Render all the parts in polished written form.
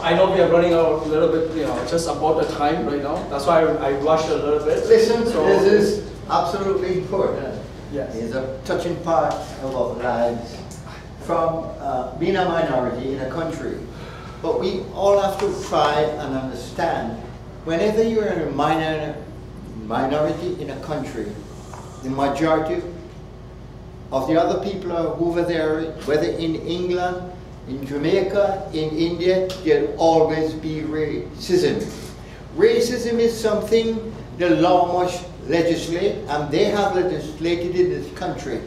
I know we are running out a little bit, just about the time right now. That's why I rushed a little bit. Listen, this is absolutely important. Yes. It's a touching part of our lives from being a minority in a country. But we all have to try and understand, whenever you're in a minority in a country, the majority of the other people are over there, whether in England, in Jamaica, in India, there'll always be racism. Racism is something the law must legislate, and they have legislated in this country.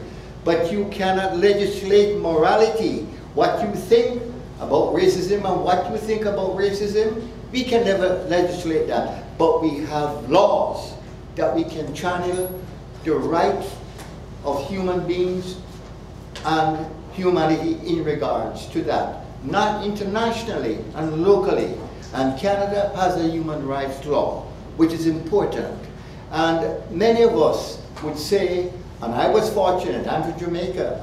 But you cannot legislate morality. What you think about racism and what you think about racism, we can never legislate that. But we have laws that we can channel the rights of human beings and humanity in regards to that. Not internationally and locally. And Canada has a human rights law, which is important. And many of us would say, and I was fortunate, I'm from Jamaica,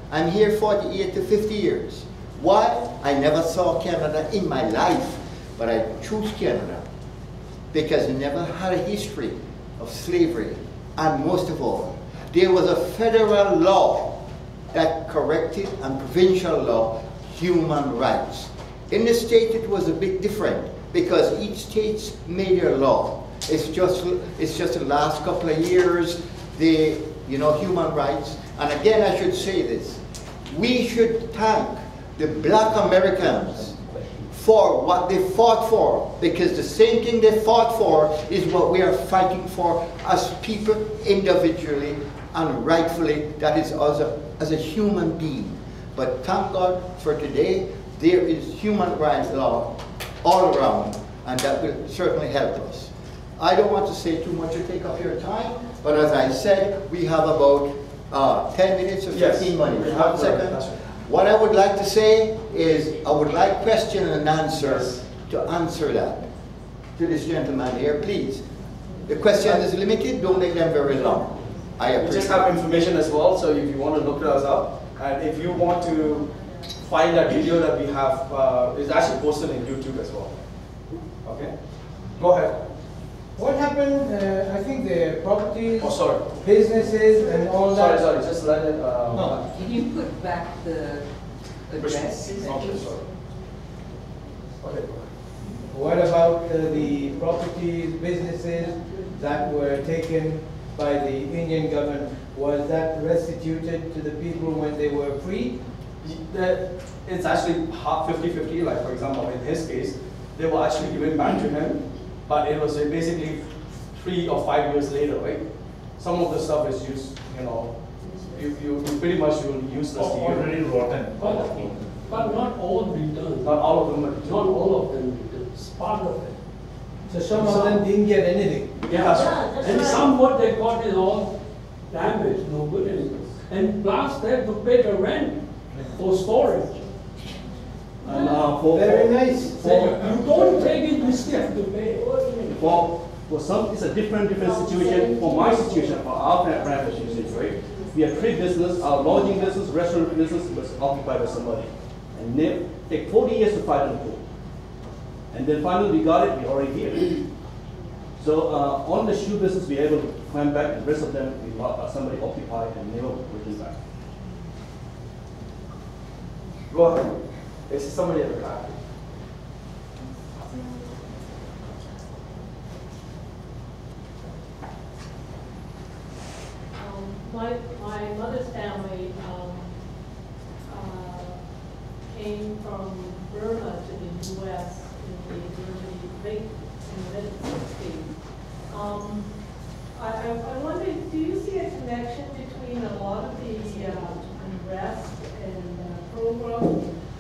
I'm here 48 to 50 years. Why? I never saw Canada in my life, but I chose Canada because it never had a history of slavery. And most of all, there was a federal law that corrected and provincial law human rights. In the state it was a bit different because each state made their law. It's just the last couple of years, the human rights. And again, I should say this: we should thank the Black Americans for what they fought for, because the same thing they fought for is what we are fighting for as people individually and rightfully. That is us as a human being. But thank God for today, there is human rights law all around, and that will certainly help us. I don't want to say too much to take up your time, but as I said, we have about 10 minutes or 15 minutes. One second. What I would like to say is I would like question and answer to answer that to this gentleman here, please. The question is limited, don't make them very long. I appreciate We just have information as well, so if you want to look us up, and if you want to find that video that we have, it's actually posted in YouTube as well. Okay? Go ahead. What happened, I think the properties, sorry. businesses and all that. Sorry, just let it... no. Can you put back the address? Okay, sorry. Okay. What about the properties, businesses that were taken by the Indian government? Was that restituted to the people when they were free? It's actually half 50-50, like for example, in his case, they were actually given back to him, but it was basically 3 or 5 years later, right? Some of the stuff is used, you pretty much will use this already rotten. But not all returns. Not all of them, but not all of them returns. Part of it. So some of them didn't get anything. Yeah, that's and right. Some what they got is all damaged, no good anymore. And plus they have to pay the rent for storage. And very nice. You don't take it, you still have to pay. For some, it's a different situation. For my situation, for our private situation, right? We have trade business, our lodging business, restaurant business was occupied by somebody. And they take 40 years to fight on the court. And then finally we got it, we already here. So on the shoe business, we were able to climb back, and the rest of them, somebody occupied and never returned back. Go ahead. There's somebody at the back. My mother's family came from Burma to the U.S. in the late 60s. I wonder, do you see a connection between a lot of the unrest and program?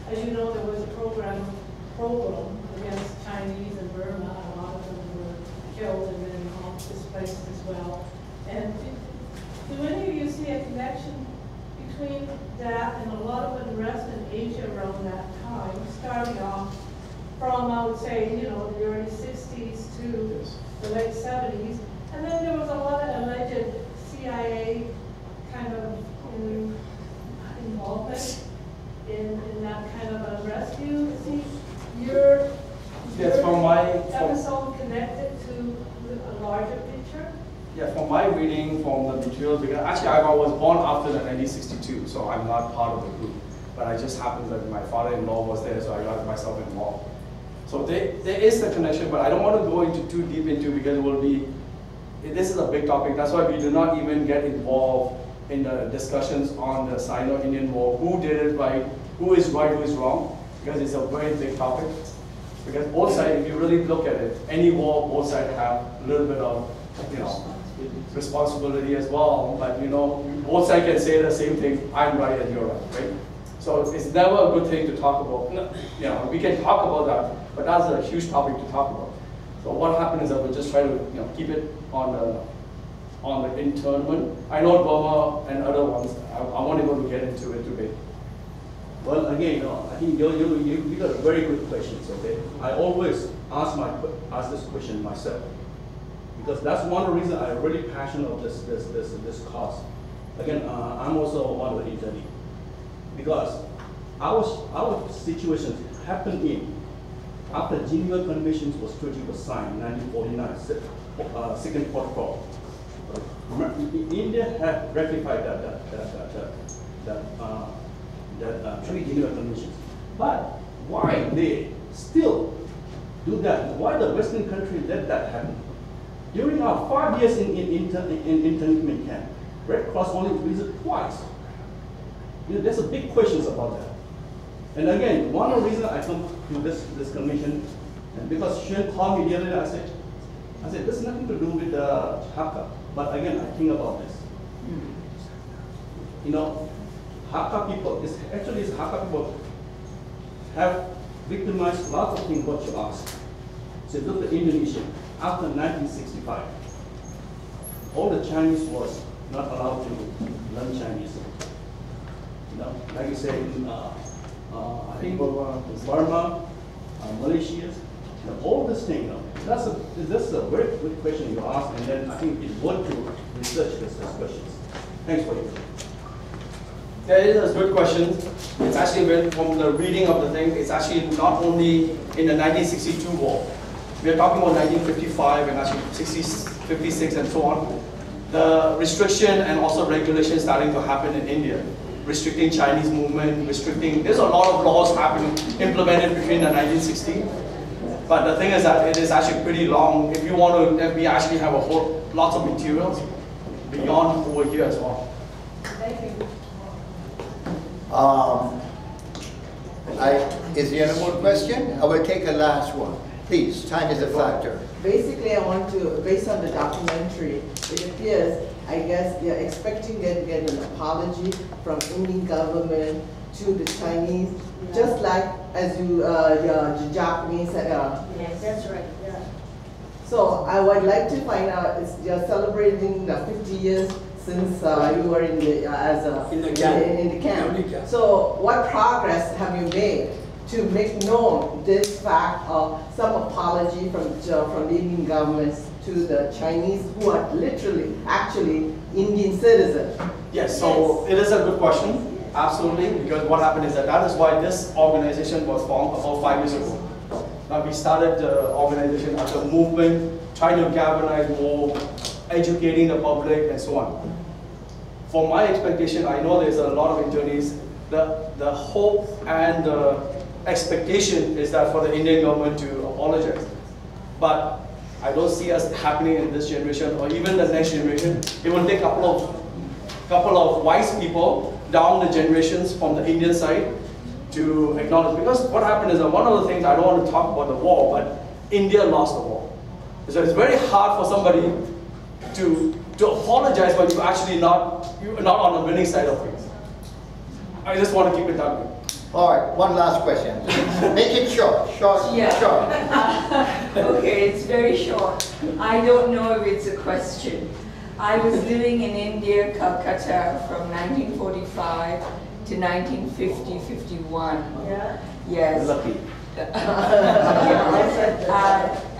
As you know, there was a program against Chinese in Burma. A lot of them were killed and then displaced as well. And do any of you see a connection between that and a lot of unrest in Asia around that time, starting off from, I would say, the early 60s to the late 70s, and then there was a lot of alleged CIA kind of involvement in that kind of unrest. Do you see your from my episode connected to a larger picture? yeah, from my reading from the material, because actually I was born after the 1962, so I'm not part of the group. But I just happened that my father-in-law was there, so I got myself involved. So there is the connection, but I don't want to go into too deep into because it will be. This is a big topic. That's why we do not even get involved in the discussions on the Sino-Indian War. Who did it right? Who is right? Who is wrong? Because it's a very big topic. Because both sides, if you really look at it, any war, both sides have a little bit of, responsibility as well. But both sides can say the same thing: I'm right and you're right. So it's never a good thing to talk about. We can talk about that, but that's a huge topic to talk about. So what happened is that we'll just try to keep it on the internment. I know Burma and other ones. I won't able to get into it today. Well, again, I think you got very good questions. Okay, I always ask this question myself because that's one of the reasons I'm really passionate of this cause. Again, I'm also one of the internees because our situations happened after Geneva Convention treaty was signed in 1949, second protocol. India had ratified that Geneva Convention. But why they still do that? Why the Western country let that happen? During our 5 years in internment camp, Red Cross only visited twice. There's a big questions about that. And again, one of the reasons I come to this commission, and because Shen called me the other day, I said, there's nothing to do with the Hakka. But again, I think about this. Hakka people, Hakka people have victimized lots of things what you asked. So look at Indonesia. After 1965, all the Chinese was not allowed to learn Chinese. Like you said, I think Burma, Malaysia, all this thing. That's a very good question you asked, and then I think it's worth to research these questions. Thanks for it. Yeah, it is a good question. It's actually from the reading of the thing. It's actually not only in the 1962 war. We are talking about 1955 and actually 56 and so on. The restriction and also regulation starting to happen in India. Restricting Chinese movement, there's a lot of laws implemented between the 1960s. But the thing is that it is actually pretty long. If you want to, we actually have lots of materials beyond over here as well. Thank you. Is there any more question? I will take a last one. Please, time is a factor. Basically, I want to, based on the documentary, it appears, I guess, they're expecting to get an apology from Indian government to the Chinese, just like as the Japanese. Yes, that's right. Yeah. So I would like to find out, you're celebrating the 50 years since you were in the in the camp. So what progress have you made to make known this fact of some apology from the Indian government to the Chinese who are actually Indian citizens? Yes, so it is a good question. Absolutely, because what happened is that is why this organization was formed about 5 years ago. Now we started the organization as a movement, trying to galvanize more, educating the public and so on. For my expectation, I know there's a lot of internees, the hope and the expectation is that for the Indian government to apologize. But I don't see us happening in this generation or even the next generation. It will take a couple of wise people down the generations from the Indian side to acknowledge. Because what happened is that one of the things, I don't want to talk about the war, but India lost the war. So it's very hard for somebody to apologize when you're actually not on the winning side of things. I just want to keep it that way. All right, one last question. Make it short. Yeah. Short. Okay, it's very short. I don't know if it's a question. I was living in India, Calcutta, from 1945 to 1950-51. Yeah. Yes. Lucky.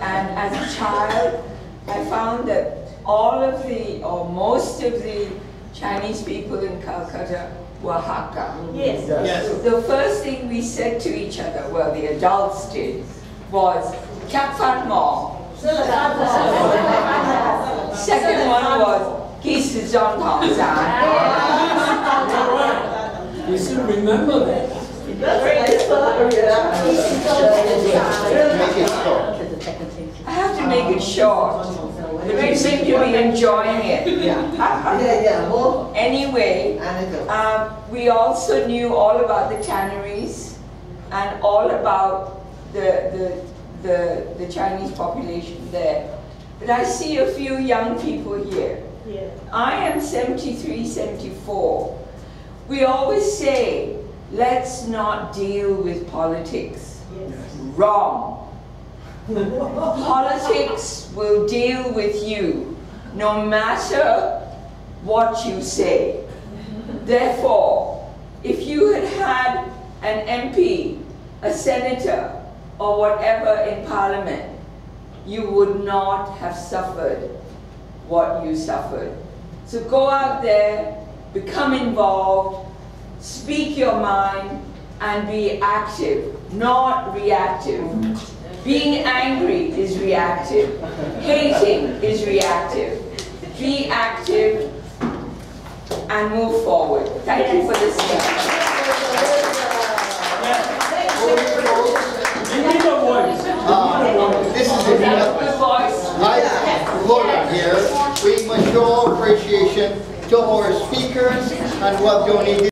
And as a child, I found that all of or most of the Chinese people in Calcutta were Hakka. Yes. Yes. The first thing we said to each other, well, the adults did, was Kap Fat Mall. Second one was Kisi John Tong San. You still remember that? I have to make it short. But you seem to be enjoying it. Anyway, we also knew all about the tanneries and all about the Chinese population there. But I see a few young people here. Yeah. I am 73, 74. We always say, let's not deal with politics. Yes. Wrong. Politics will deal with you no matter what you say. Therefore, if you had had an MP, a senator, or whatever in Parliament, you would not have suffered what you suffered. So go out there, become involved, speak your mind, and be active, not reactive. Being angry is reactive. Hating is reactive. Be active and move forward. Thank you for listening. This is a Good voice. Hold on here. We must show appreciation to our speakers and what donated.